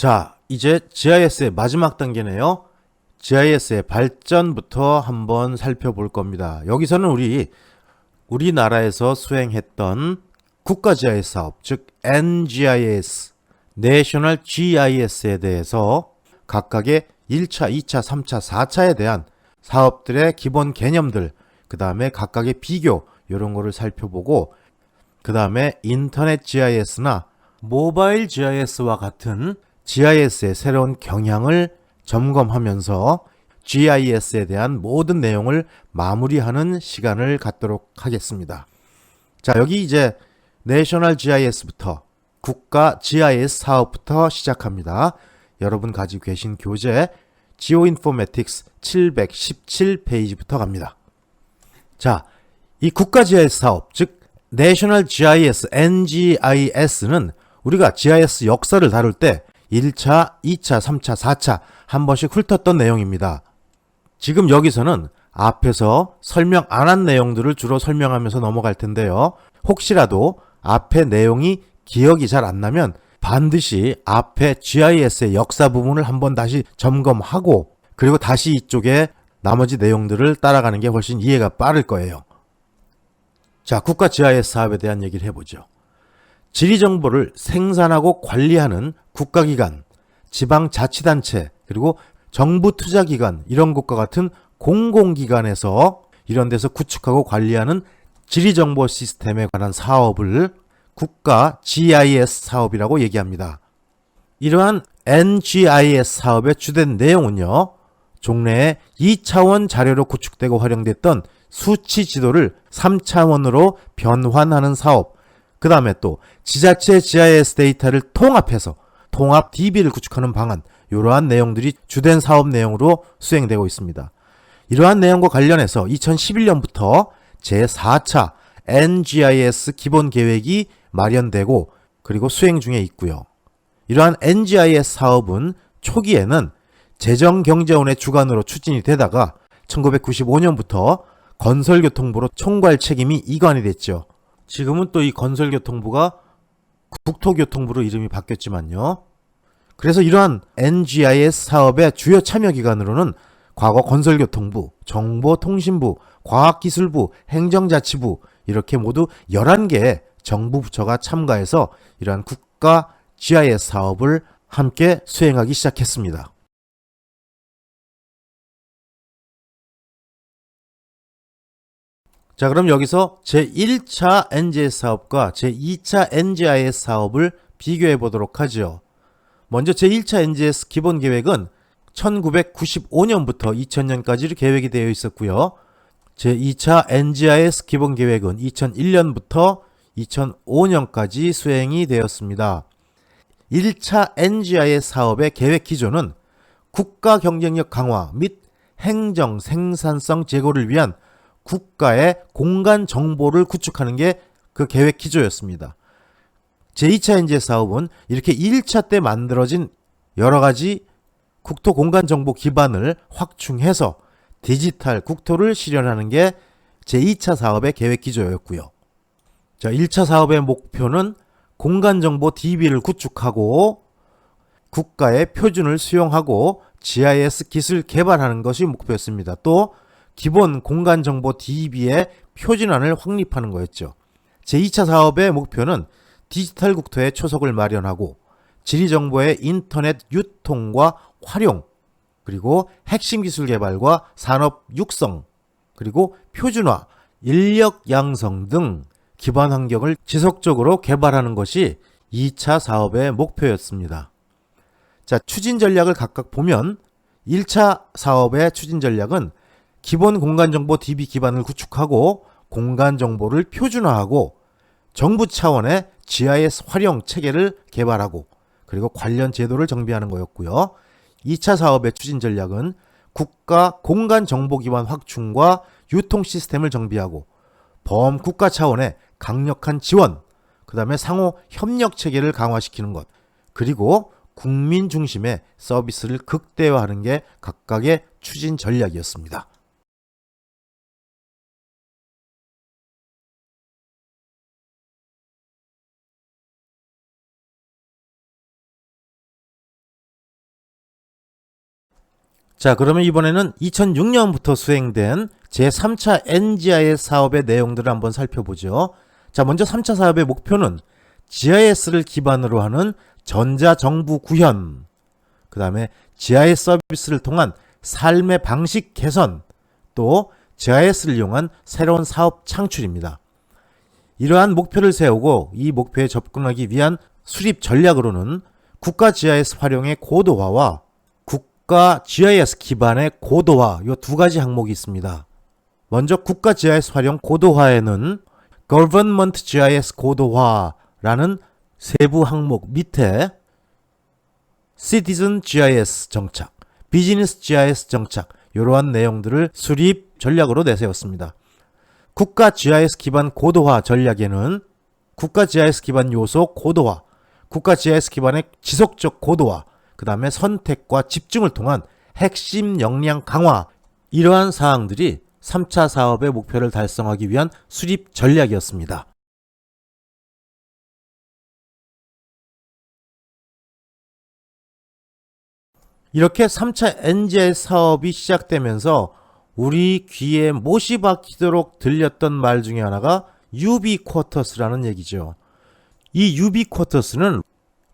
자, 이제 GIS의 마지막 단계네요. GIS의 발전부터 한번 살펴볼 겁니다. 여기서는 우리나라에서 수행했던 국가 GIS 사업, 즉 NGIS, National GIS에 대해서 각각의 1차, 2차, 3차, 4차에 대한 사업들의 기본 개념들, 그 다음에 각각의 비교, 이런 거를 살펴보고, 그 다음에 인터넷 GIS나 모바일 GIS와 같은 GIS의 새로운 경향을 점검하면서 GIS에 대한 모든 내용을 마무리하는 시간을 갖도록 하겠습니다. 자, 여기 이제 내셔널 GIS부터 국가 GIS 사업부터 시작합니다. 여러분 가지고 계신 교재 지오인포매틱스 717페이지부터 갑니다. 자, 이 국가 GIS 사업, 즉 내셔널 GIS, NGIS는 우리가 GIS 역사를 다룰 때 1차, 2차, 3차, 4차 한 번씩 훑었던 내용입니다. 지금 여기서는 앞에서 설명 안 한 내용들을 주로 설명하면서 넘어갈 텐데요. 혹시라도 앞에 내용이 기억이 잘 안 나면 반드시 앞에 GIS의 역사 부분을 한번 다시 점검하고 그리고 다시 이쪽에 나머지 내용들을 따라가는 게 훨씬 이해가 빠를 거예요. 자, 국가 GIS 사업에 대한 얘기를 해보죠. 지리정보를 생산하고 관리하는 국가기관, 지방자치단체, 그리고 정부투자기관 이런 곳과 같은 공공기관에서 이런 데서 구축하고 관리하는 지리정보 시스템에 관한 사업을 국가 GIS 사업이라고 얘기합니다. 이러한 NGIS 사업의 주된 내용은요, 종래에 2차원 자료로 구축되고 활용됐던 수치 지도를 3차원으로 변환하는 사업, 그 다음에 또 지자체 GIS 데이터를 통합해서 통합 DB를 구축하는 방안, 이러한 내용들이 주된 사업 내용으로 수행되고 있습니다. 이러한 내용과 관련해서 2011년부터 제4차 NGIS 기본계획이 마련되고 그리고 수행 중에 있고요. 이러한 NGIS 사업은 초기에는 재정경제원의 주관으로 추진이 되다가 1995년부터 건설교통부로 총괄 책임이 이관이 됐죠. 지금은 또 이 건설교통부가 국토교통부로 이름이 바뀌었지만요. 그래서 이러한 NGIS 사업의 주요 참여기관으로는 과거 건설교통부, 정보통신부, 과학기술부, 행정자치부 이렇게 모두 11개의 정부 부처가 참가해서 이러한 국가 GIS 사업을 함께 수행하기 시작했습니다. 자, 그럼 여기서 제1차 NGIS 사업과 제2차 NGIS 사업을 비교해 보도록 하죠. 먼저 제1차 NGIS 기본계획은 1995년부터 2000년까지 계획이 되어 있었고요. 제2차 NGIS 기본계획은 2001년부터 2005년까지 수행이 되었습니다. 1차 NGIS 사업의 계획 기조는 국가 경쟁력 강화 및 행정 생산성 제고를 위한 국가의 공간 정보를 구축하는 게 그 계획 기조였습니다. 제2차 NGIS 사업은 이렇게 1차 때 만들어진 여러 가지 국토 공간 정보 기반을 확충해서 디지털 국토를 실현하는 게 제2차 사업의 계획 기조였고요. 자, 1차 사업의 목표는 공간 정보 DB를 구축하고 국가의 표준을 수용하고 GIS 기술 개발하는 것이 목표였습니다. 또 기본 공간 정보 DB의 표준안을 확립하는 거였죠. 제2차 사업의 목표는 디지털 국토의 초석을 마련하고 지리정보의 인터넷 유통과 활용, 그리고 핵심 기술 개발과 산업 육성, 그리고 표준화, 인력 양성 등 기반 환경을 지속적으로 개발하는 것이 2차 사업의 목표였습니다. 자, 추진 전략을 각각 보면 1차 사업의 추진 전략은 기본 공간정보 DB 기반을 구축하고 공간정보를 표준화하고 정부 차원의 GIS 활용 체계를 개발하고 그리고 관련 제도를 정비하는 거였고요. 2차 사업의 추진 전략은 국가 공간정보기반 확충과 유통 시스템을 정비하고 범국가 차원의 강력한 지원, 그 다음에 상호 협력 체계를 강화시키는 것, 그리고 국민 중심의 서비스를 극대화하는 게 각각의 추진 전략이었습니다. 자, 그러면 이번에는 2006년부터 수행된 제3차 NGIS 사업의 내용들을 한번 살펴보죠. 자, 먼저 3차 사업의 목표는 GIS를 기반으로 하는 전자정부 구현, 그 다음에 GIS 서비스를 통한 삶의 방식 개선, 또 GIS를 이용한 새로운 사업 창출입니다. 이러한 목표를 세우고 이 목표에 접근하기 위한 수립 전략으로는 국가 GIS 활용의 고도화와 국가 GIS 기반의 고도화, 이 두 가지 항목이 있습니다. 먼저 국가 GIS 활용 고도화에는 Government GIS 고도화라는 세부 항목 밑에 Citizen GIS 정착, Business GIS 정착, 이러한 내용들을 수립 전략으로 내세웠습니다. 국가 GIS 기반 고도화 전략에는 국가 GIS 기반 요소 고도화, 국가 GIS 기반의 지속적 고도화, 그 다음에 선택과 집중을 통한 핵심 역량 강화, 이러한 사항들이 3차 사업의 목표를 달성하기 위한 수립 전략이었습니다. 이렇게 3차 NGIS 사업이 시작되면서 우리 귀에 못이 박히도록 들렸던 말 중에 하나가 유비쿼터스라는 얘기죠. 이 유비쿼터스는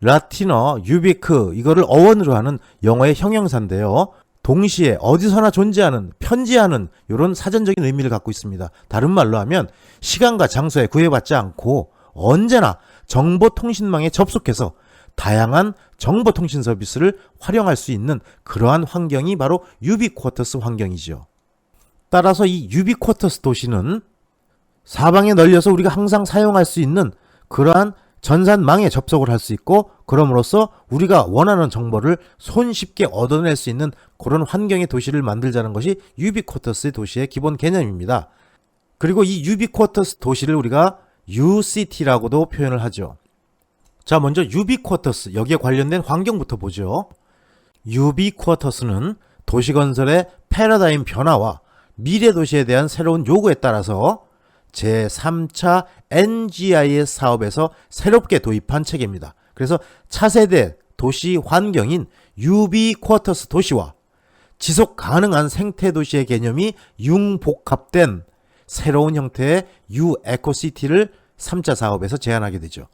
라틴어 유비크, 이거를 어원으로 하는 영어의 형용사인데요. 동시에 어디서나 존재하는, 편지하는 이런 사전적인 의미를 갖고 있습니다. 다른 말로 하면 시간과 장소에 구애받지 않고 언제나 정보통신망에 접속해서 다양한 정보통신 서비스를 활용할 수 있는 그러한 환경이 바로 유비쿼터스 환경이죠. 따라서 이 유비쿼터스 도시는 사방에 널려서 우리가 항상 사용할 수 있는 그러한 전산망에 접속을 할 수 있고, 그럼으로써 우리가 원하는 정보를 손쉽게 얻어낼 수 있는 그런 환경의 도시를 만들자는 것이 유비쿼터스 도시의 기본 개념입니다. 그리고 이 유비쿼터스 도시를 우리가 UCT라고도 표현을 하죠. 자, 먼저 유비쿼터스, 여기에 관련된 환경부터 보죠. 유비쿼터스는 도시건설의 패러다임 변화와 미래 도시에 대한 새로운 요구에 따라서 제3차 NGIS 사업에서 새롭게 도입한 체계입니다. 그래서 차세대 도시 환경인 유비쿼터스 도시와 지속 가능한 생태 도시의 개념이 융복합된 새로운 형태의 유에코시티를 3차 사업에서 제안하게 되죠.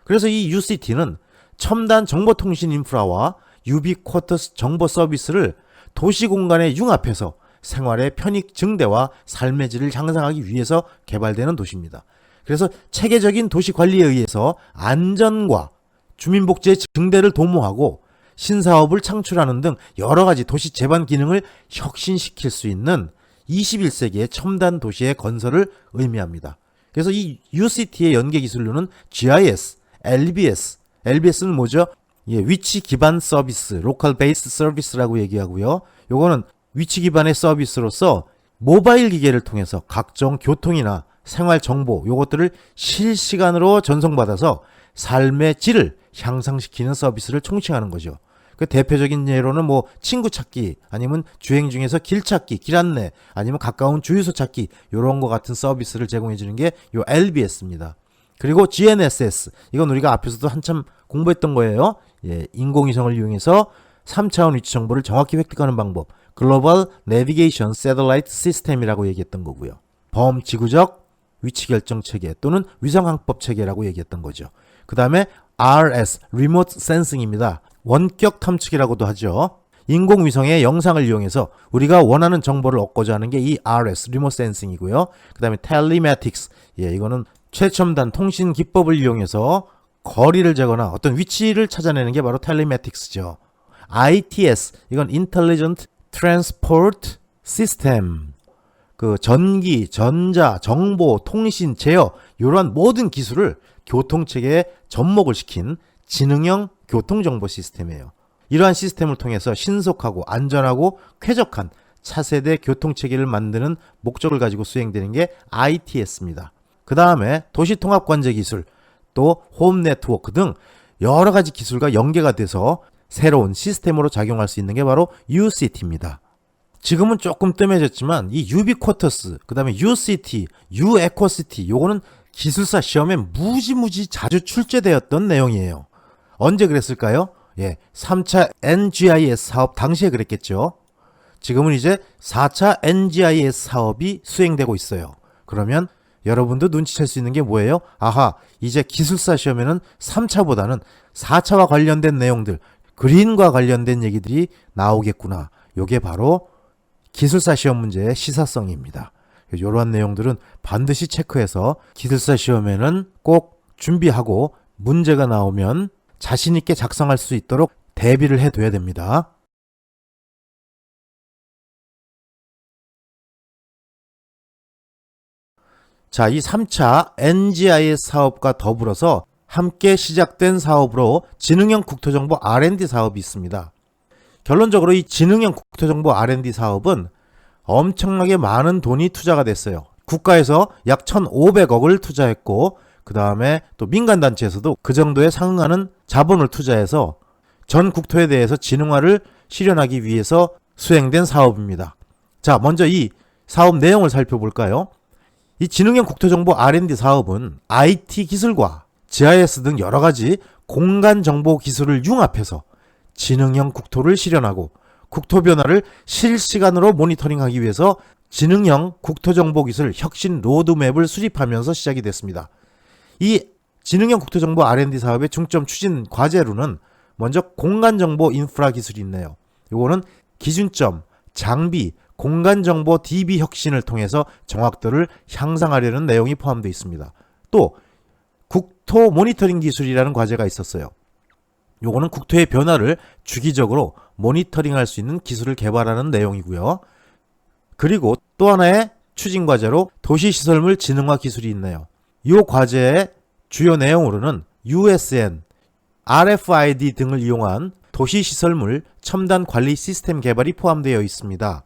그래서 이 UCT는 첨단 정보통신 인프라와 유비쿼터스 정보 서비스를 도시 공간에 융합해서 생활의 편익 증대와 삶의 질을 향상하기 위해서 개발되는 도시입니다. 그래서 체계적인 도시 관리에 의해서 안전과 주민복지의 증대를 도모하고 신사업을 창출하는 등 여러 가지 도시 제반 기능을 혁신시킬 수 있는 21세기의 첨단 도시의 건설을 의미합니다. 그래서 이 UCT의 연계 기술로는 GIS, LBS, LBS는 뭐죠? 위치 기반 서비스, 로컬 베이스 서비스라고 얘기하고요. 요거는 위치 기반의 서비스로서 모바일 기계를 통해서 각종 교통이나 생활 정보 요것들을 실시간으로 전송받아서 삶의 질을 향상시키는 서비스를 총칭하는 거죠. 그 대표적인 예로는 뭐 친구 찾기, 아니면 주행 중에서 길 찾기, 길 안내, 아니면 가까운 주유소 찾기, 요런 거 같은 서비스를 제공해 주는 게 요 LBS입니다. 그리고 GNSS, 이건 우리가 앞에서도 한참 공부했던 거예요. 인공위성을 이용해서 3차원 위치 정보를 정확히 획득하는 방법, 글로벌 내비게이션 세틀라이트 시스템이라고 얘기했던 거고요. 범지구적 위치 결정 체계 또는 위성 항법 체계라고 얘기했던 거죠. 그 다음에 RS, 리모트 센싱입니다. 원격 탐측이라고도 하죠. 인공위성의 영상을 이용해서 우리가 원하는 정보를 얻고자 하는 게 이 RS, 리모트 센싱이고요. 그 다음에 텔리매틱스, 이거는 최첨단 통신 기법을 이용해서 거리를 재거나 어떤 위치를 찾아내는 게 바로 텔리매틱스죠. ITS, 이건 Intelligent Transport System. 그 전기, 전자, 정보, 통신, 제어, 이러한 모든 기술을 교통체계에 접목을 시킨 지능형 교통정보 시스템이에요. 이러한 시스템을 통해서 신속하고 안전하고 쾌적한 차세대 교통체계를 만드는 목적을 가지고 수행되는 게 ITS입니다. 그 다음에 도시통합관제기술, 또 홈 네트워크 등 여러 가지 기술과 연계가 돼서 새로운 시스템으로 작용할 수 있는 게 바로 UCT입니다. 지금은 조금 뜸해졌지만 이 유비쿼터스, 그 다음에 UCT, 유에코시티, 요거는 기술사 시험에 무지무지 자주 출제되었던 내용이에요. 언제 그랬을까요? 3차 NGIS 사업 당시에 그랬겠죠. 지금은 이제 4차 NGIS 사업이 수행되고 있어요. 그러면 여러분도 눈치챌 수 있는 게 뭐예요? 아하, 이제 기술사 시험에는 3차보다는 4차와 관련된 내용들, 그린과 관련된 얘기들이 나오겠구나. 요게 바로 기술사 시험 문제의 시사성입니다. 이러한 내용들은 반드시 체크해서 기술사 시험에는 꼭 준비하고 문제가 나오면 자신 있게 작성할 수 있도록 대비를 해둬야 됩니다. 자, 이 3차 NGIS 사업과 더불어서 함께 시작된 사업으로 지능형 국토정보 R&D 사업이 있습니다. 결론적으로 이 지능형 국토정보 R&D 사업은 엄청나게 많은 돈이 투자가 됐어요. 국가에서 약 1,500억을 투자했고 그 다음에 또 민간단체에서도 그 정도에 상응하는 자본을 투자해서 전 국토에 대해서 지능화를 실현하기 위해서 수행된 사업입니다. 자, 먼저 이 사업 내용을 살펴볼까요? 이 지능형 국토정보 R&D 사업은 IT 기술과 GIS 등 여러 가지 공간 정보 기술을 융합해서 지능형 국토를 실현하고 국토 변화를 실시간으로 모니터링하기 위해서 지능형 국토정보기술 혁신 로드맵을 수립하면서 시작이 됐습니다. 이 지능형 국토정보 R&D 사업의 중점 추진 과제로는 먼저 공간정보 인프라 기술이 있네요. 이거는 기준점, 장비, 공간정보 DB 혁신을 통해서 정확도를 향상하려는 내용이 포함되어 있습니다. 또 국토 모니터링 기술이라는 과제가 있었어요. 요거는 국토의 변화를 주기적으로 모니터링할 수 있는 기술을 개발하는 내용이고요. 그리고 또 하나의 추진 과제로 도시시설물 지능화 기술이 있네요. 이 과제의 주요 내용으로는 USN, RFID 등을 이용한 도시시설물 첨단 관리 시스템 개발이 포함되어 있습니다.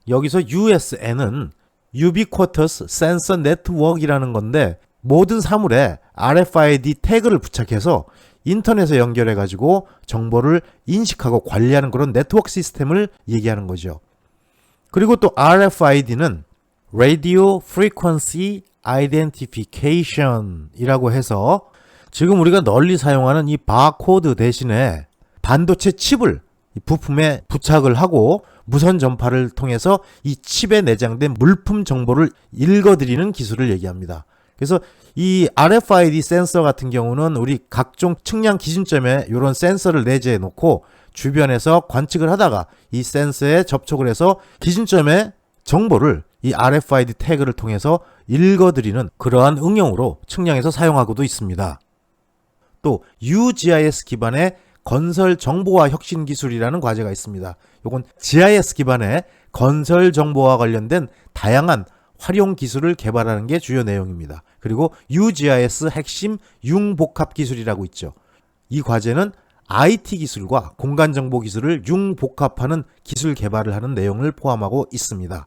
여기서 USN은 Ubiquitous Sensor Network이라는 건데 모든 사물에 RFID 태그를 부착해서 인터넷에 연결해가지고 정보를 인식하고 관리하는 그런 네트워크 시스템을 얘기하는 거죠. 그리고 또 RFID는 Radio Frequency Identification 이라고 해서 지금 우리가 널리 사용하는 이 바코드 대신에 반도체 칩을 부품에 부착을 하고 무선 전파를 통해서 이 칩에 내장된 물품 정보를 읽어드리는 기술을 얘기합니다. 그래서 이 RFID 센서 같은 경우는 우리 각종 측량 기준점에 이런 센서를 내재해 놓고 주변에서 관측을 하다가 이 센서에 접촉을 해서 기준점의 정보를 이 RFID 태그를 통해서 읽어드리는 그러한 응용으로 측량해서 사용하고도 있습니다. 또 UGIS 기반의 건설 정보화 혁신 기술이라는 과제가 있습니다. 이건 GIS 기반의 건설 정보와 관련된 다양한 활용 기술을 개발하는 게 주요 내용입니다. 그리고 UGIS 핵심 융복합 기술이라고 있죠. 이 과제는 IT 기술과 공간정보 기술을 융복합하는 기술 개발을 하는 내용을 포함하고 있습니다.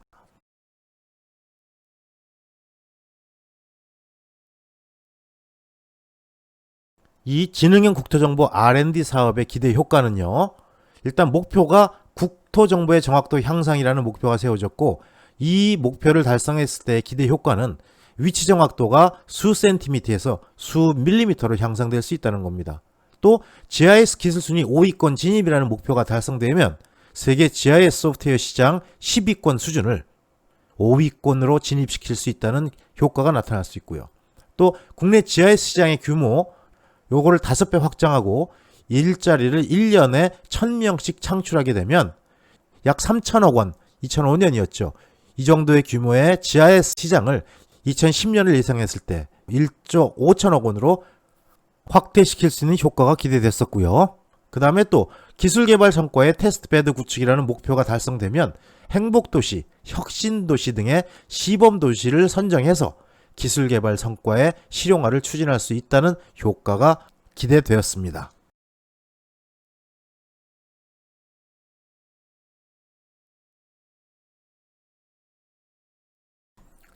이 지능형 국토정보 R&D 사업의 기대 효과는요. 일단 목표가 국토정보의 정확도 향상이라는 목표가 세워졌고 이 목표를 달성했을 때의 기대 효과는 위치 정확도가 수 센티미터에서 수 밀리미터로 향상될 수 있다는 겁니다. 또 GIS 기술 순위 5위권 진입이라는 목표가 달성되면 세계 GIS 소프트웨어 시장 10위권 수준을 5위권으로 진입시킬 수 있다는 효과가 나타날 수 있고요. 또 국내 GIS 시장의 규모 요거를 5배 확장하고 일자리를 1년에 1000명씩 창출하게 되면 약 3천억 원, 2005년이었죠. 이 정도의 규모의 GIS 시장을 2010년을 예상했을 때 1조 5천억 원으로 확대시킬 수 있는 효과가 기대됐었고요. 그 다음에 또 기술개발 성과의 테스트베드 구축이라는 목표가 달성되면 행복도시, 혁신도시 등의 시범도시를 선정해서 기술개발 성과의 실용화를 추진할 수 있다는 효과가 기대되었습니다.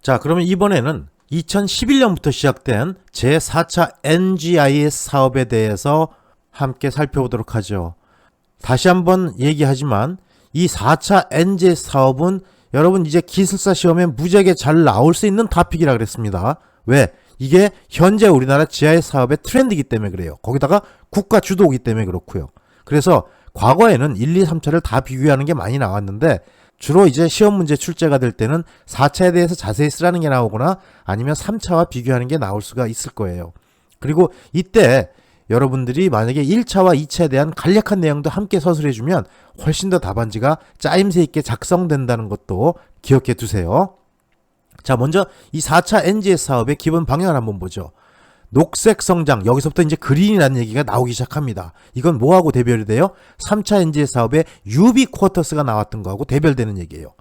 자, 그러면 이번에는 2011년부터 시작된 제4차 NGIS 사업에 대해서 함께 살펴보도록 하죠. 다시 한번 얘기하지만 이 4차 NGIS 사업은 여러분 이제 기술사 시험에 무지하게 잘 나올 수 있는 토픽이라 그랬습니다. 왜? 이게 현재 우리나라 GIS 사업의 트렌드이기 때문에 그래요. 거기다가 국가 주도이기 때문에 그렇고요. 그래서 과거에는 1, 2, 3차를 다 비교하는 게 많이 나왔는데 주로 이제 시험 문제 출제가 될 때는 4차에 대해서 자세히 쓰라는 게 나오거나 아니면 3차와 비교하는 게 나올 수가 있을 거예요. 그리고 이때 여러분들이 만약에 1차와 2차에 대한 간략한 내용도 함께 서술해주면 훨씬 더 답안지가 짜임새 있게 작성된다는 것도 기억해 두세요. 자, 먼저 이 4차 NGS 사업의 기본 방향을 한번 보죠. 녹색 성장, 여기서부터 이제 그린이라는 얘기가 나오기 시작합니다. 이건 뭐하고 대별이 돼요? 3차 NGS 사업에 유비쿼터스가 나왔던 거하고 대별되는 얘기예요.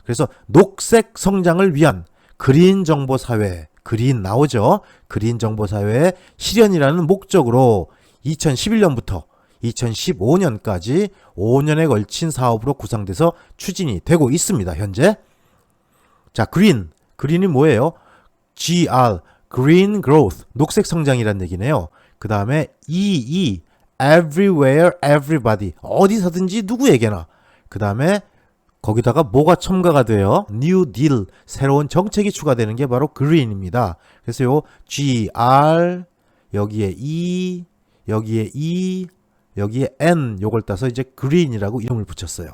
그래서 녹색 성장을 위한 그린 정보 사회, 그린 나오죠. 그린 정보 사회의 실현이라는 목적으로 2011년부터 2015년까지 5년에 걸친 사업으로 구상돼서 추진이 되고 있습니다. 현재. 자, 그린이 뭐예요? GR, Green Growth, 녹색 성장이란 얘기네요. 그 다음에 EE, Everywhere, Everybody, 어디서든지 누구에게나. 그 다음에 거기다가 뭐가 첨가가 돼요? New Deal, 새로운 정책이 추가되는 게 바로 Green입니다. 그래서 요 GR, 여기에 E, 여기에 E, 여기에 N, 요걸 따서 이제 Green이라고 이름을 붙였어요.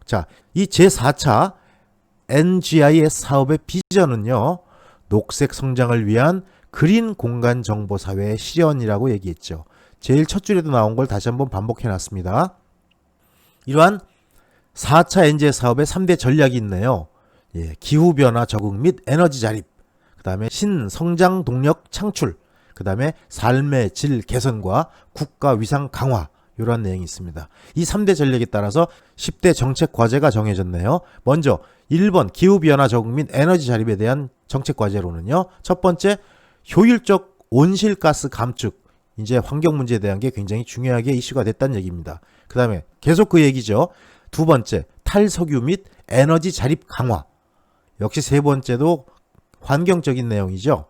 자, 이 제4차 NGIS 사업의 비전은요, 녹색 성장을 위한 그린 공간 정보 사회의 실현이라고 얘기했죠. 제일 첫 줄에도 나온 걸 다시 한번 반복해 놨습니다. 이러한 4차 NGS 사업의 3대 전략이 있네요. 예, 기후변화 적응 및 에너지 자립, 그 다음에 신성장 동력 창출, 그 다음에 삶의 질 개선과 국가 위상 강화, 이런 내용이 있습니다. 이 3대 전략에 따라서 10대 정책 과제가 정해졌네요. 먼저 1번 기후변화 적응 및 에너지 자립에 대한 정책 과제로는요. 첫 번째, 효율적 온실가스 감축. 이제 환경 문제에 대한 게 굉장히 중요하게 이슈가 됐다는 얘기입니다. 그 다음에 계속 그 얘기죠. 두 번째, 탈석유 및 에너지 자립 강화. 역시 세 번째도 환경적인 내용이죠.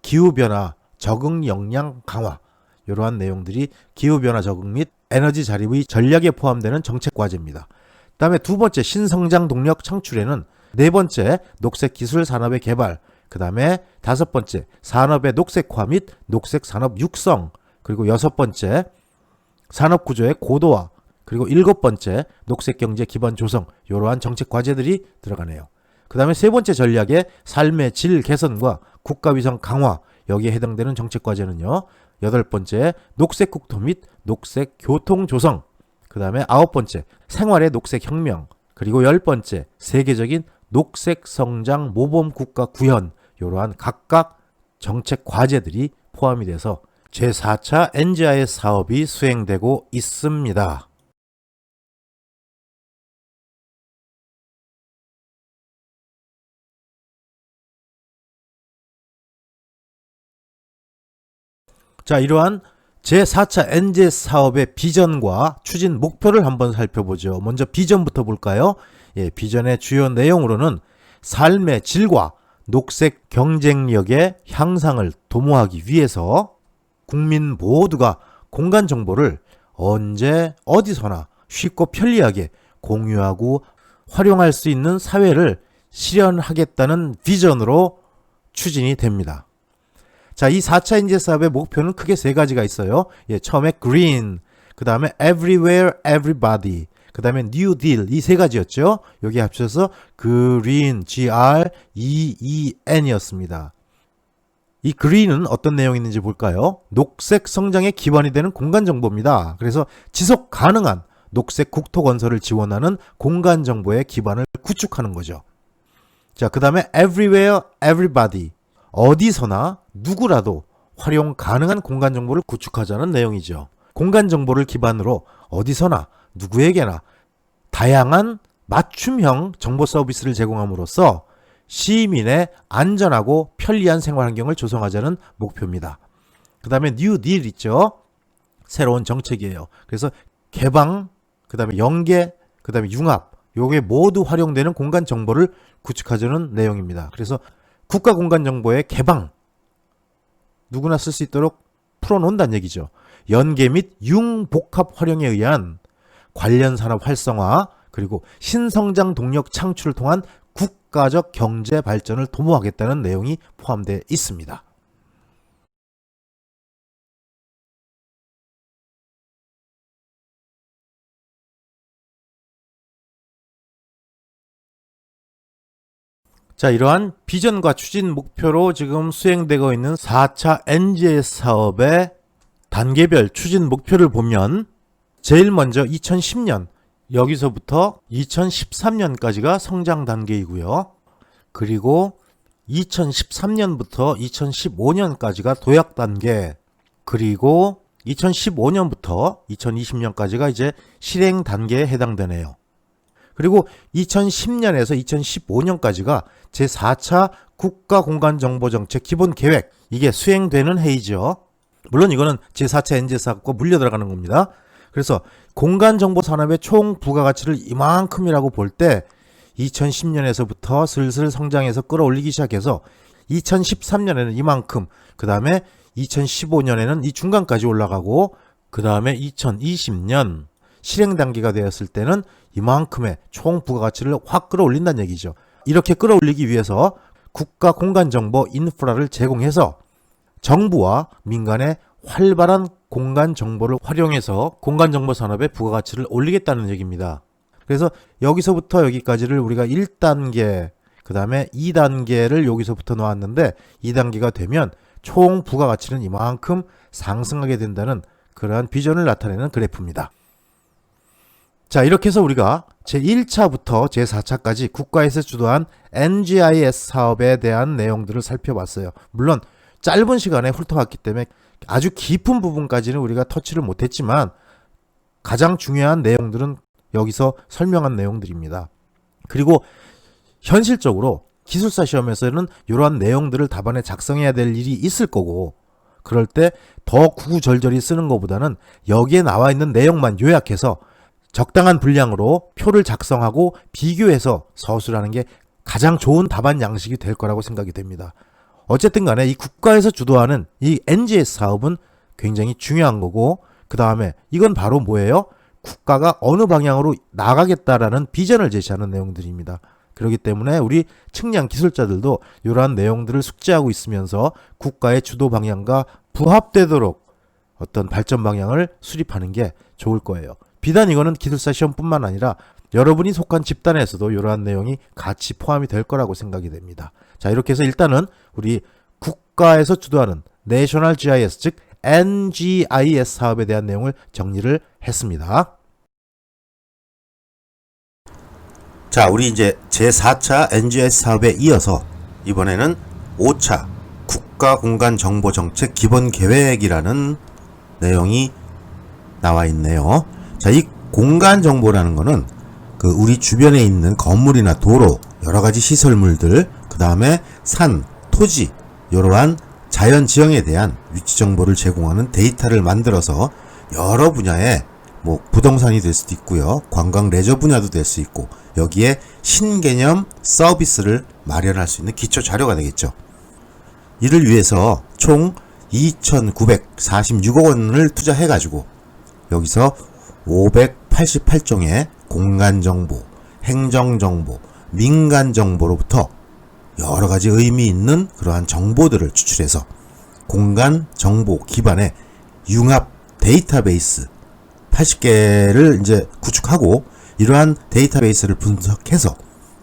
기후변화 적응 역량 강화. 이러한 내용들이 기후변화 적응 및 에너지 자립의 전략에 포함되는 정책 과제입니다. 그 다음에 두 번째, 신성장 동력 창출에는 네 번째, 녹색 기술 산업의 개발, 그 다음에 다섯 번째, 산업의 녹색화 및 녹색 산업 육성, 그리고 여섯 번째, 산업 구조의 고도화, 그리고 일곱 번째, 녹색 경제 기반 조성, 이러한 정책 과제들이 들어가네요. 그 다음에 세 번째 전략의 삶의 질 개선과 국가 위상 강화, 여기에 해당되는 정책 과제는요. 여덟 번째, 녹색 국토 및 녹색 교통 조성, 그 다음에 아홉 번째, 생활의 녹색 혁명, 그리고 열 번째, 세계적인 녹색 성장 모범 국가 구현, 이러한 각각 정책 과제들이 포함이 돼서 제4차 NGIS 사업이 수행되고 있습니다. 자, 이러한 제4차 NGS 사업의 비전과 추진 목표를 한번 살펴보죠. 먼저 비전부터 볼까요? 예, 비전의 주요 내용으로는 삶의 질과 녹색 경쟁력의 향상을 도모하기 위해서 국민 모두가 공간 정보를 언제 어디서나 쉽고 편리하게 공유하고 활용할 수 있는 사회를 실현하겠다는 비전으로 추진이 됩니다. 자, 이 4차 NGS 사업의 목표는 크게 세 가지가 있어요. 예, 처음에 Green, 그 다음에 Everywhere, Everybody, 그 다음에 New Deal, 이 세 가지였죠. 여기 합쳐서 Green, G-R-E-E-N이었습니다. 이 Green은 어떤 내용이 있는지 볼까요? 녹색 성장의 기반이 되는 공간 정보입니다. 그래서 지속 가능한 녹색 국토 건설을 지원하는 공간 정보의 기반을 구축하는 거죠. 자, 그 다음에 Everywhere, Everybody, 어디서나 누구라도 활용 가능한 공간 정보를 구축하자는 내용이죠. 공간 정보를 기반으로 어디서나 누구에게나 다양한 맞춤형 정보 서비스를 제공함으로써 시민의 안전하고 편리한 생활 환경을 조성하자는 목표입니다. 그 다음에 뉴 딜 있죠. 새로운 정책이에요. 그래서 개방, 그 다음에 연계, 그 다음에 융합, 요게 모두 활용되는 공간 정보를 구축하자는 내용입니다. 그래서 국가 공간 정보의 개방, 누구나 쓸 수 있도록 풀어놓는다는 얘기죠. 연계 및 융복합 활용에 의한 관련 산업 활성화, 그리고 신성장 동력 창출을 통한 국가적 경제 발전을 도모하겠다는 내용이 포함되어 있습니다. 자, 이러한 비전과 추진 목표로 지금 수행되고 있는 4차 NGIS 사업의 단계별 추진 목표를 보면 제일 먼저 2010년, 여기서부터 2013년까지가 성장 단계이고요. 그리고 2013년부터 2015년까지가 도약 단계, 그리고 2015년부터 2020년까지가 이제 실행 단계에 해당되네요. 그리고 2010년에서 2015년까지가 제4차 국가공간정보정책 기본계획, 이게 수행되는 해이죠. 물론 이거는 제4차 NGIS 사업과 물려 들어가는 겁니다. 그래서 공간정보산업의 총 부가가치를 이만큼이라고 볼 때 2010년에서부터 슬슬 성장해서 끌어올리기 시작해서 2013년에는 이만큼, 그 다음에 2015년에는 이 중간까지 올라가고, 그 다음에 2020년 실행 단계가 되었을 때는 이만큼의 총 부가가치를 확 끌어올린다는 얘기죠. 이렇게 끌어올리기 위해서 국가 공간정보 인프라를 제공해서 정부와 민간의 활발한 공간정보를 활용해서 공간정보 산업의 부가가치를 올리겠다는 얘기입니다. 그래서 여기서부터 여기까지를 우리가 1단계, 그 다음에 2단계를 여기서부터 놓았는데 2단계가 되면 총 부가가치는 이만큼 상승하게 된다는 그러한 비전을 나타내는 그래프입니다. 자, 이렇게 해서 우리가 제1차부터 제4차까지 국가에서 주도한 NGIS 사업에 대한 내용들을 살펴봤어요. 물론 짧은 시간에 훑어봤기 때문에 아주 깊은 부분까지는 우리가 터치를 못했지만 가장 중요한 내용들은 여기서 설명한 내용들입니다. 그리고 현실적으로 기술사 시험에서는 이러한 내용들을 답안에 작성해야 될 일이 있을 거고, 그럴 때 더 구구절절히 쓰는 것보다는 여기에 나와 있는 내용만 요약해서 적당한 분량으로 표를 작성하고 비교해서 서술하는 게 가장 좋은 답안 양식이 될 거라고 생각이 됩니다. 어쨌든 간에 이 국가에서 주도하는 이 NGIS 사업은 굉장히 중요한 거고, 그 다음에 이건 바로 뭐예요? 국가가 어느 방향으로 나가겠다라는 비전을 제시하는 내용들입니다. 그렇기 때문에 우리 측량 기술자들도 이러한 내용들을 숙지하고 있으면서 국가의 주도 방향과 부합되도록 어떤 발전 방향을 수립하는 게 좋을 거예요. 비단 이거는 기술사 시험뿐만 아니라 여러분이 속한 집단에서도 이러한 내용이 같이 포함이 될 거라고 생각이 됩니다. 자, 이렇게 해서 일단은 우리 국가에서 주도하는 내셔널 GIS, 즉 NGIS 사업에 대한 내용을 정리를 했습니다. 자, 우리 이제 제4차 NGIS 사업에 이어서 이번에는 5차 국가공간정보정책 기본계획이라는 내용이 나와 있네요. 자, 이 공간정보라는 거는 그 우리 주변에 있는 건물이나 도로, 여러가지 시설물들, 그 다음에 산, 토지, 이러한 자연 지형에 대한 위치 정보를 제공하는 데이터를 만들어서 여러 분야의 뭐 부동산이 될 수도 있고요, 관광 레저 분야도 될 수 있고, 여기에 신개념 서비스를 마련할 수 있는 기초 자료가 되겠죠. 이를 위해서 총 2,946억 원을 투자해가지고 여기서 588종의 공간정보, 행정정보, 민간정보로부터 여러가지 의미 있는 그러한 정보들을 추출해서 공간정보 기반의 융합 데이터베이스 80개를 이제 구축하고, 이러한 데이터베이스를 분석해서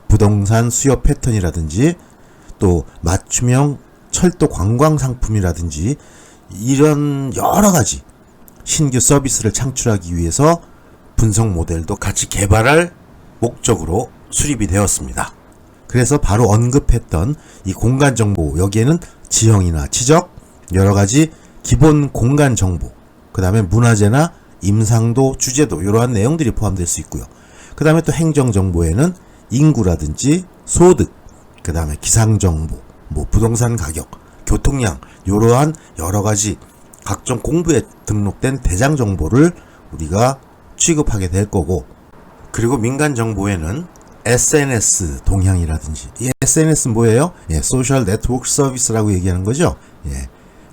부동산 수요 패턴이라든지 또 맞춤형 철도 관광 상품이라든지 이런 여러가지 신규 서비스를 창출하기 위해서 분석 모델도 같이 개발할 목적으로 수립이 되었습니다. 그래서 바로 언급했던 이 공간 정보, 여기에는 지형이나 지적, 여러가지 기본 공간 정보, 그 다음에 문화재나 임상도, 주제도, 이러한 내용들이 포함될 수 있고요. 그 다음에 또 행정정보에는 인구라든지 소득, 그 다음에 기상정보, 뭐 부동산 가격, 교통량, 이러한 여러가지 각종 공부에 등록된 대장 정보를 우리가 취급하게 될 거고, 그리고 민간 정보에는 SNS 동향이라든지, 이 SNS는 뭐예요? 예, 소셜 네트워크 서비스라고 얘기하는 거죠. 예,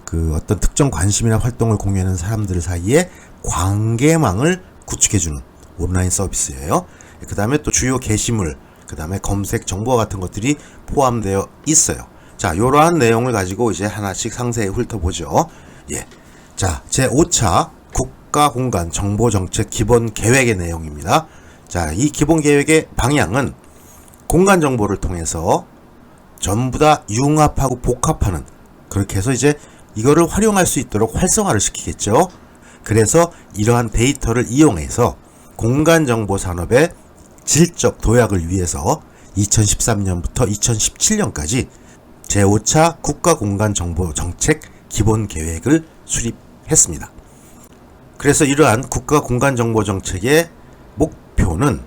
그 어떤 특정 관심이나 활동을 공유하는 사람들 사이에 관계망을 구축해주는 온라인 서비스예요. 그 다음에 또 주요 게시물, 그 다음에 검색 정보와 같은 것들이 포함되어 있어요. 자, 이러한 내용을 가지고 이제 하나씩 상세히 훑어보죠. 예, 자, 제5차 국가공간정보정책 기본계획의 내용입니다. 자, 이 기본계획의 방향은 공간정보를 통해서 전부 다 융합하고 복합하는, 그렇게 해서 이제 이거를 활용할 수 있도록 활성화를 시키겠죠. 그래서 이러한 데이터를 이용해서 공간정보 산업의 질적 도약을 위해서 2013년부터 2017년까지 제5차 국가공간정보정책 기본계획을 수립했습니다. 그래서 이러한 국가공간정보정책의 목표는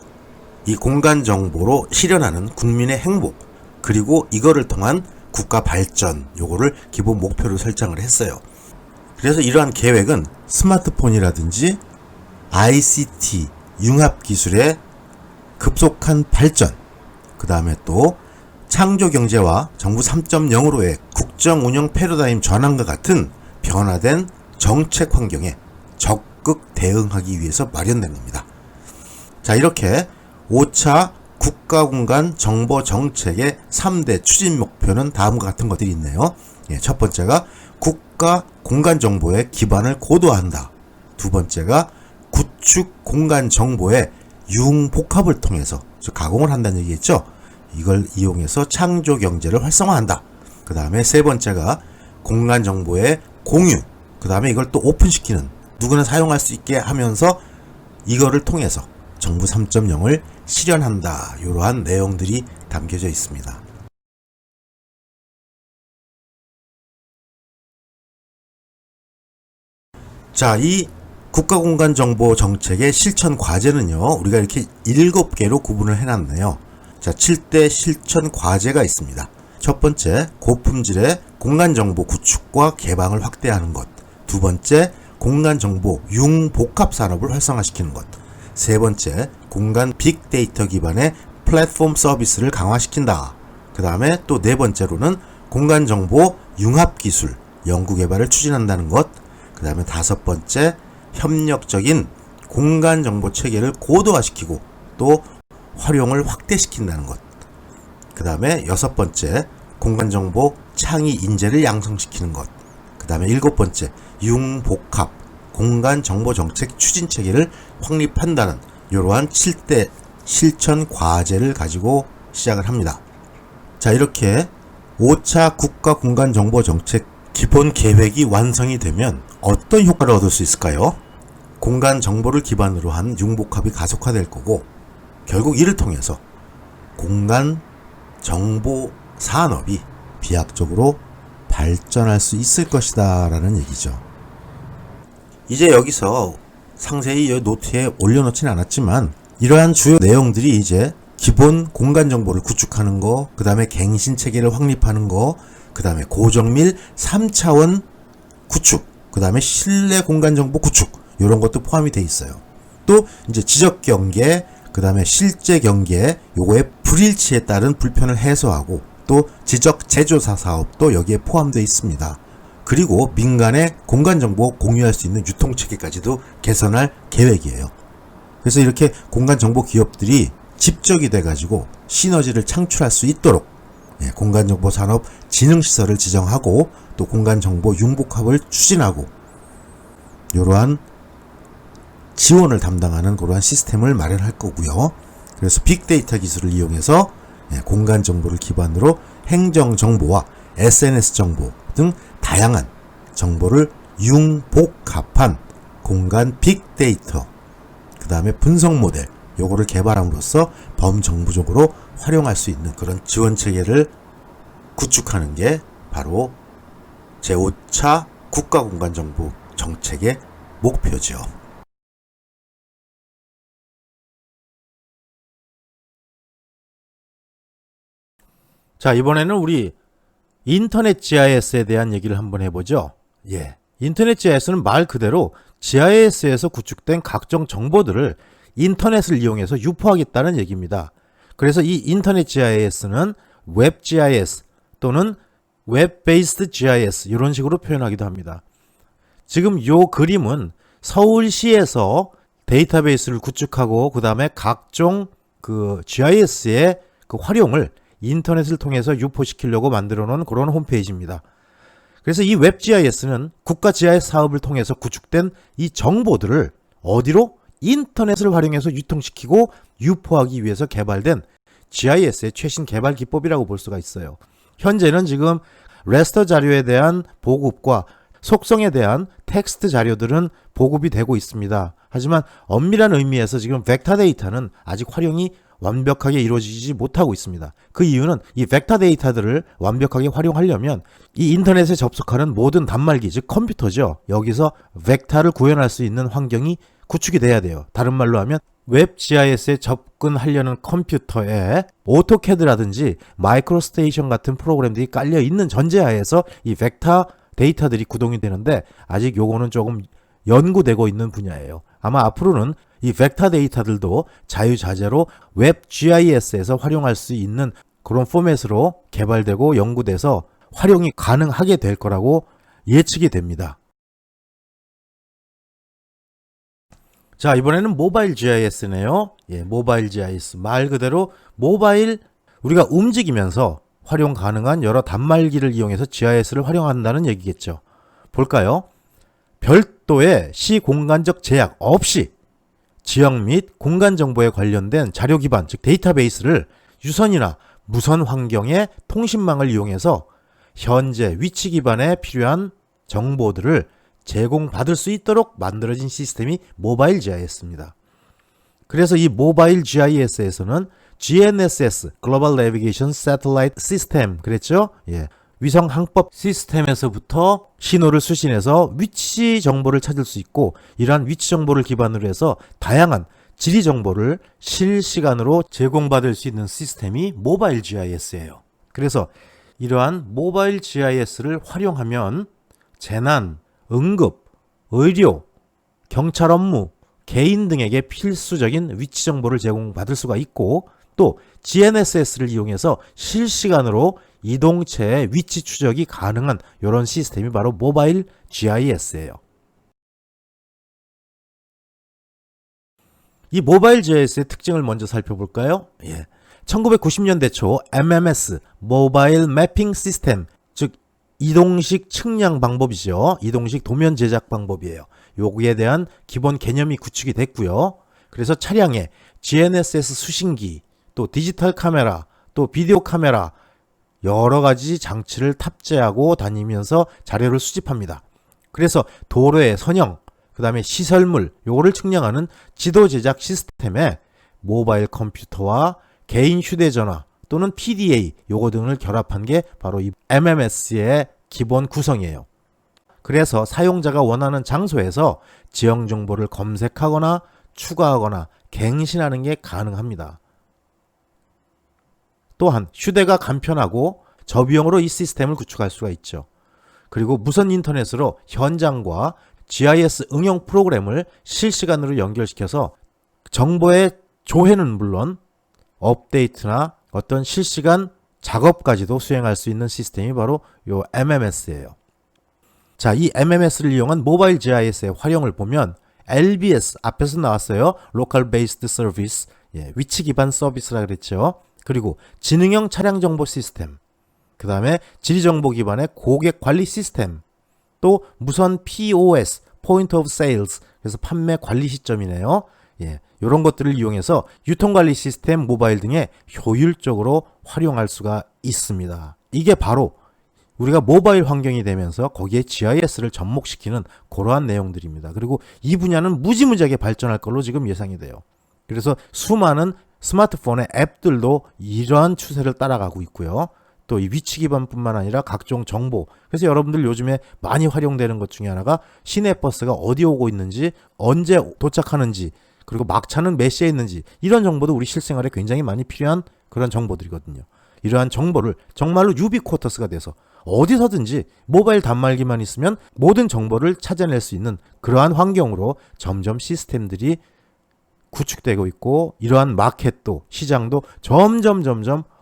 이 공간정보로 실현하는 국민의 행복, 그리고 이거를 통한 국가 발전, 요거를 기본 목표로 설정을 했어요. 그래서 이러한 계획은 스마트폰이라든지 ICT 융합기술의 급속한 발전, 그 다음에 또 창조경제와 정부 3.0으로의 국정운영 패러다임 전환과 같은 변화된 정책 환경에 적극 대응하기 위해서 마련된 겁니다. 자, 이렇게 5차 국가공간 정보정책의 3대 추진 목표는 다음과 같은 것들이 있네요. 첫 번째가 국가 공간정보의 기반을 고도화한다. 두 번째가 구축 공간정보의 융복합을 통해서, 즉 가공을 한다는 얘기겠죠. 이걸 이용해서 창조경제를 활성화한다. 그 다음에 세 번째가 공간정보의 공유, 그 다음에 이걸 또 오픈시키는, 누구나 사용할 수 있게 하면서 이거를 통해서 정부 3.0을 실현한다. 이러한 내용들이 담겨져 있습니다. 자, 이 국가공간정보정책의 실천 과제는요, 우리가 이렇게 7개로 구분을 해놨네요. 자, 7대 실천 과제가 있습니다. 첫 번째, 고품질의 공간정보 구축과 개방을 확대하는 것. 두 번째, 공간정보 융복합 산업을 활성화시키는 것. 세 번째, 공간 빅데이터 기반의 플랫폼 서비스를 강화시킨다. 그 다음에 또 네 번째로는 공간정보 융합기술 연구개발을 추진한다는 것. 그 다음에 다섯 번째, 협력적인 공간정보 체계를 고도화시키고 또 활용을 확대시킨다는 것. 그 다음에 여섯 번째, 공간정보 창의 인재를 양성시키는 것. 그 다음에 일곱 번째, 융복합 공간정보정책 추진체계를 확립한다는 이러한 7대 실천 과제를 가지고 시작을 합니다. 자, 이렇게 5차 국가공간정보정책 기본계획이 완성이 되면 어떤 효과를 얻을 수 있을까요? 공간정보를 기반으로 한 융복합이 가속화될 거고, 결국 이를 통해서 공간정보 산업이 비약적으로 발전할 수 있을 것이다 라는 얘기죠. 이제 여기서 상세히 이 노트에 올려놓지는 않았지만 이러한 주요 내용들이 이제 기본 공간정보를 구축하는 거, 그 다음에 갱신체계를 확립하는 거, 그 다음에 고정밀 3차원 구축, 그 다음에 실내 공간정보 구축, 이런 것도 포함이 돼 있어요. 또 이제 지적 경계, 그 다음에 실제 경계, 요거의 불일치에 따른 불편을 해소하고, 또 지적 제조사 사업도 여기에 포함되어 있습니다. 그리고 민간의 공간정보 공유할 수 있는 유통체계까지도 개선할 계획이에요. 그래서 이렇게 공간정보 기업들이 집적이 돼가지고 시너지를 창출할 수 있도록 공간정보 산업 진흥시설을 지정하고 또 공간정보 융복합을 추진하고 이러한 지원을 담당하는 그러한 시스템을 마련할 거고요. 그래서 빅데이터 기술을 이용해서 공간정보를 기반으로 행정정보와 SNS 정보 등 다양한 정보를 융복합한 공간 빅데이터, 그 다음에 분석 모델, 요거를 개발함으로써 범정부적으로 활용할 수 있는 그런 지원체계를 구축하는 게 바로 제5차 국가공간정보 정책의 목표죠. 자, 이번에는 우리 인터넷 GIS에 대한 얘기를 한번 해보죠. 인터넷 GIS는 말 그대로 GIS에서 구축된 각종 정보들을 인터넷을 이용해서 유포하겠다는 얘기입니다. 그래서 이 인터넷 GIS는 웹 GIS 또는 웹 베이스드 GIS 이런 식으로 표현하기도 합니다. 지금 요 그림은 서울시에서 데이터베이스를 구축하고 그 다음에 각종 그 GIS의 그 활용을 인터넷을 통해서 유포시키려고 만들어 놓은 그런 홈페이지입니다. 그래서 이 웹 GIS는 국가 GIS 사업을 통해서 구축된 이 정보들을 어디로? 인터넷을 활용해서 유통시키고 유포하기 위해서 개발된 GIS의 최신 개발 기법이라고 볼 수가 있어요. 현재는 지금 레스터 자료에 대한 보급과 속성에 대한 텍스트 자료들은 보급이 되고 있습니다. 하지만 엄밀한 의미에서 지금 벡터 데이터는 아직 활용이 완벽하게 이루어지지 못하고 있습니다. 그 이유는 이 벡터 데이터들을 완벽하게 활용하려면 이 인터넷에 접속하는 모든 단말기, 즉 컴퓨터죠. 여기서 벡터를 구현할 수 있는 환경이 구축이 돼야 돼요. 다른 말로 하면 웹 GIS에 접근하려는 컴퓨터에 오토캐드라든지 마이크로스테이션 같은 프로그램들이 깔려 있는 전제하에서 이 벡터 데이터들이 구동이 되는데 아직 요거는 조금 연구되고 있는 분야예요. 아마 앞으로는 이 벡터 데이터들도 자유자재로 웹 GIS에서 활용할 수 있는 그런 포맷으로 개발되고 연구돼서 활용이 가능하게 될 거라고 예측이 됩니다. 자, 이번에는 모바일 GIS네요. 예, 모바일 GIS. 말 그대로 모바일 우리가 움직이면서 활용 가능한 여러 단말기를 이용해서 GIS를 활용한다는 얘기겠죠. 볼까요? 별도의 시공간적 제약 없이 지역 및 공간 정보에 관련된 자료 기반, 즉 데이터베이스를 유선이나 무선 환경의 통신망을 이용해서 현재 위치 기반에 필요한 정보들을 제공받을 수 있도록 만들어진 시스템이 모바일 GIS입니다. 그래서 이 모바일 GIS에서는 GNSS, Global Navigation Satellite System, 그랬죠? 예. 위성 항법 시스템에서부터 신호를 수신해서 위치 정보를 찾을 수 있고, 이러한 위치 정보를 기반으로 해서 다양한 지리 정보를 실시간으로 제공받을 수 있는 시스템이 모바일 GIS예요. 그래서 이러한 모바일 GIS를 활용하면 재난, 응급, 의료, 경찰 업무, 개인 등에게 필수적인 위치 정보를 제공받을 수가 있고, 또 GNSS를 이용해서 실시간으로 이동체의 위치 추적이 가능한 이런 시스템이 바로 모바일 GIS예요. 이 모바일 GIS의 특징을 먼저 살펴볼까요? 예. 1990년대 초 MMS, 모바일 매핑 시스템, 즉 이동식 측량 방법이죠. 이동식 도면 제작 방법이에요. 여기에 대한 기본 개념이 구축이 됐고요. 그래서 차량에 GNSS 수신기, 또 디지털 카메라, 또 비디오 카메라 여러 가지 장치를 탑재하고 다니면서 자료를 수집합니다. 그래서 도로의 선형, 그 다음에 시설물 요거를 측량하는 지도 제작 시스템에 모바일 컴퓨터와 개인 휴대전화 또는 PDA 요거 등을 결합한 게 바로 이 MMS의 기본 구성이에요. 그래서 사용자가 원하는 장소에서 지형 정보를 검색하거나 추가하거나 갱신하는 게 가능합니다. 또한 휴대가 간편하고 저비용으로 이 시스템을 구축할 수가 있죠. 그리고 무선 인터넷으로 현장과 GIS 응용 프로그램을 실시간으로 연결시켜서 정보의 조회는 물론 업데이트나 어떤 실시간 작업까지도 수행할 수 있는 시스템이 바로 이 MMS예요. 자, 이 MMS를 이용한 모바일 GIS의 활용을 보면 LBS 앞에서 나왔어요. Local Based Service, 예, 위치 기반 서비스라 그랬죠. 그리고 지능형 차량 정보 시스템, 그 다음에 지리정보 기반의 고객 관리 시스템, 또 무선 POS, Point of Sales, 그래서 판매 관리 시점이네요. 예, 이런 것들을 이용해서 유통관리 시스템, 모바일 등에 효율적으로 활용할 수가 있습니다. 이게 바로 우리가 모바일 환경이 되면서 거기에 GIS를 접목시키는 그러한 내용들입니다. 그리고 이 분야는 무지무지하게 발전할 걸로 지금 예상이 돼요. 그래서 수많은 스마트폰의 앱들도 이러한 추세를 따라가고 있고요. 또 이 위치 기반뿐만 아니라 각종 정보. 그래서 여러분들 요즘에 많이 활용되는 것 중에 하나가 시내버스가 어디 오고 있는지, 언제 도착하는지, 그리고 막차는 몇 시에 있는지, 이런 정보도 우리 실생활에 굉장히 많이 필요한 그런 정보들이거든요. 이러한 정보를 정말로 유비쿼터스가 돼서 어디서든지 모바일 단말기만 있으면 모든 정보를 찾아낼 수 있는 그러한 환경으로 점점 시스템들이 구축되고 있고, 이러한 마켓도 시장도 점점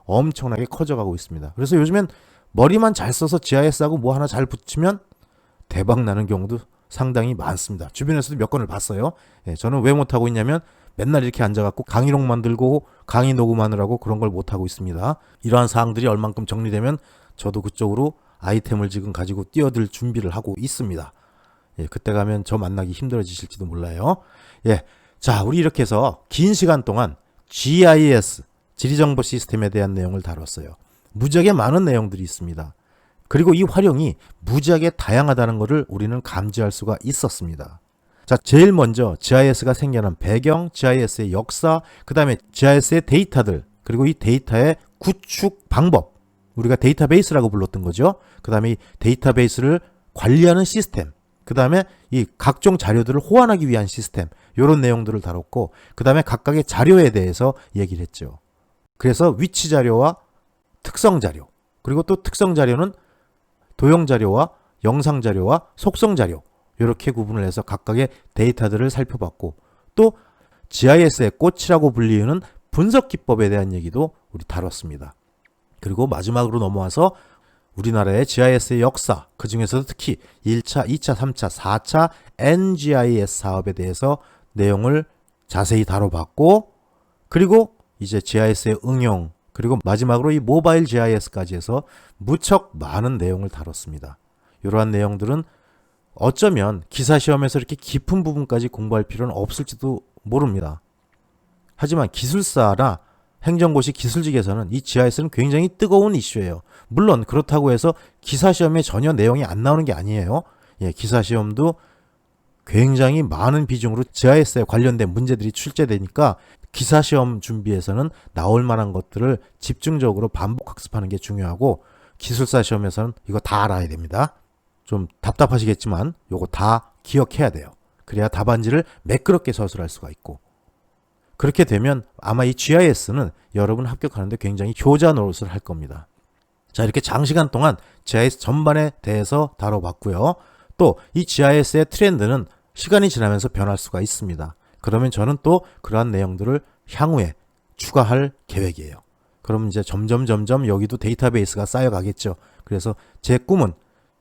엄청나게 커져가고 있습니다. 그래서 요즘엔 머리만 잘 써서 GIS하고 뭐 하나 잘 붙이면 대박 나는 경우도 상당히 많습니다. 주변에서도 몇 건을 봤어요. 예, 저는 왜 못하고 있냐면 맨날 이렇게 앉아갖고 강의록 만들고 강의 녹음하느라고 그런 걸 못하고 있습니다. 이러한 사항들이 얼만큼 정리되면 저도 그쪽으로 아이템을 지금 가지고 뛰어들 준비를 하고 있습니다. 예, 그때 가면 저 만나기 힘들어지실지도 몰라요. 예, 자, 우리 이렇게 해서 긴 시간 동안 GIS, 지리정보 시스템에 대한 내용을 다뤘어요. 무지하게 많은 내용들이 있습니다. 그리고 이 활용이 무지하게 다양하다는 것을 우리는 감지할 수가 있었습니다. 자, 제일 먼저 GIS가 생겨난 배경, GIS의 역사, 그 다음에 GIS의 데이터들, 그리고 이 데이터의 구축 방법, 우리가 데이터베이스라고 불렀던 거죠. 그 다음에 이 데이터베이스를 관리하는 시스템, 그 다음에 이 각종 자료들을 호환하기 위한 시스템, 이런 내용들을 다뤘고, 그 다음에 각각의 자료에 대해서 얘기를 했죠. 그래서 위치 자료와 특성 자료, 그리고 또 특성 자료는 도형 자료와 영상 자료와 속성 자료, 이렇게 구분을 해서 각각의 데이터들을 살펴봤고, 또 GIS의 꽃이라고 불리는 분석 기법에 대한 얘기도 우리 다뤘습니다. 그리고 마지막으로 넘어와서 우리나라의 GIS의 역사, 그 중에서도 특히 1차, 2차, 3차, 4차 NGIS 사업에 대해서 내용을 자세히 다뤄봤고, 그리고 이제 GIS의 응용, 그리고 마지막으로 이 모바일 GIS까지 해서 무척 많은 내용을 다뤘습니다. 이러한 내용들은 어쩌면 기사시험에서 이렇게 깊은 부분까지 공부할 필요는 없을지도 모릅니다. 하지만 기술사나 행정고시 기술직에서는 이 GIS는 굉장히 뜨거운 이슈예요. 물론 그렇다고 해서 기사시험에 전혀 내용이 안 나오는 게 아니에요. 기사시험도 굉장히 많은 비중으로 GIS에 관련된 문제들이 출제되니까 기사시험 준비에서는 나올 만한 것들을 집중적으로 반복 학습하는 게 중요하고, 기술사 시험에서는 이거 다 알아야 됩니다. 좀 답답하시겠지만 이거 다 기억해야 돼요. 그래야 답안지를 매끄럽게 서술할 수가 있고, 그렇게 되면 아마 이 GIS는 여러분 합격하는데 굉장히 효자 노릇을 할 겁니다. 자, 이렇게 장시간 동안 GIS 전반에 대해서 다뤄봤고요. 또 이 GIS의 트렌드는 시간이 지나면서 변할 수가 있습니다. 그러면 저는 또 그러한 내용들을 향후에 추가할 계획이에요. 그러면 이제 점점 여기도 데이터베이스가 쌓여가겠죠. 그래서 제 꿈은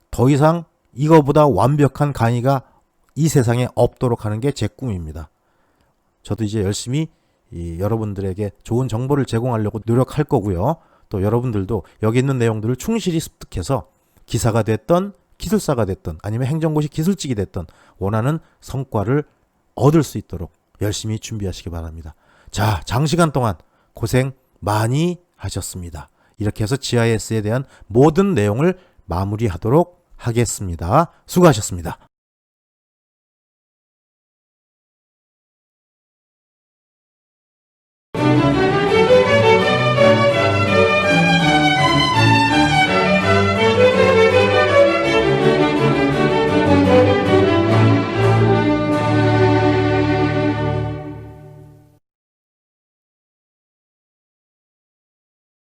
더 이상 이거보다 완벽한 강의가 이 세상에 없도록 하는 게 제 꿈입니다. 저도 이제 열심히 여러분들에게 좋은 정보를 제공하려고 노력할 거고요. 또 여러분들도 여기 있는 내용들을 충실히 습득해서 기사가 됐던 기술사가 됐던 아니면 행정고시 기술직이 됐던 원하는 성과를 얻을 수 있도록 열심히 준비하시기 바랍니다. 자, 장시간 동안 고생 많이 하셨습니다. 이렇게 해서 GIS에 대한 모든 내용을 마무리하도록 하겠습니다. 수고하셨습니다.